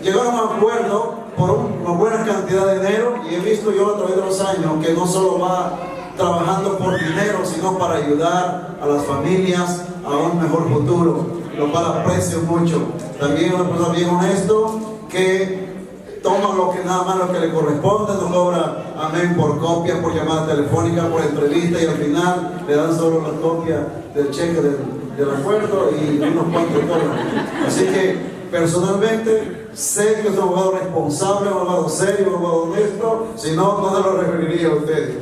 llegaron a un acuerdo por una buena cantidad de dinero y he visto yo a través de los años que no solo va trabajando por dinero, sino para ayudar a las familias a un mejor futuro, lo cual aprecio mucho. También una persona bien honesto que toma lo que nada más lo que le corresponde, no cobra amén por copia, por llamada telefónica, por entrevista, y al final le dan solo la copia del cheque del acuerdo y unos cuantos dólares. Así que personalmente sé que es un abogado responsable, un abogado serio, un abogado honesto, si no, no se lo referiría a ustedes.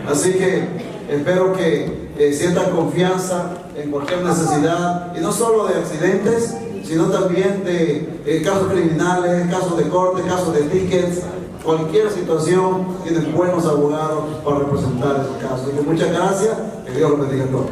Así que espero que sientan confianza en cualquier necesidad, y no solo de accidentes, sino también de casos criminales, casos de corte, casos de tickets. Cualquier situación, tienen buenos abogados para representar esos casos. Así que muchas gracias, que Dios los bendiga a todos.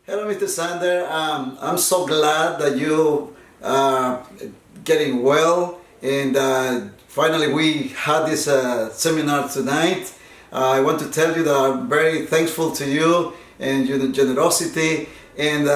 Hello, Mr. Sander. I'm so glad that you are getting well, and finally we had this seminar tonight. I want to tell you that I'm very thankful to you and your generosity and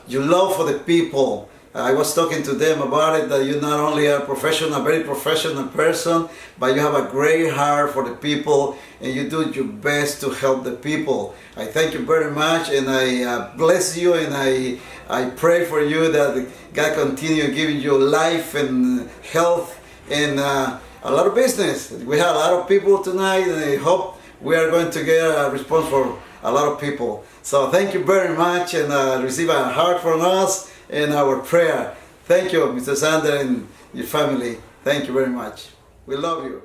your love for the people. I was talking to them about it, that you not only are professional, a very professional person, but you have a great heart for the people and you do your best to help the people. I thank you very much, and I bless you, and I pray for you that God continue giving you life and health and a lot of business. We had a lot of people tonight, and I hope we are going to get a response for a lot of people. So thank you very much, and receive a heart from us and our prayer. Thank you, Mr. Sander and your family. Thank you very much. We love you.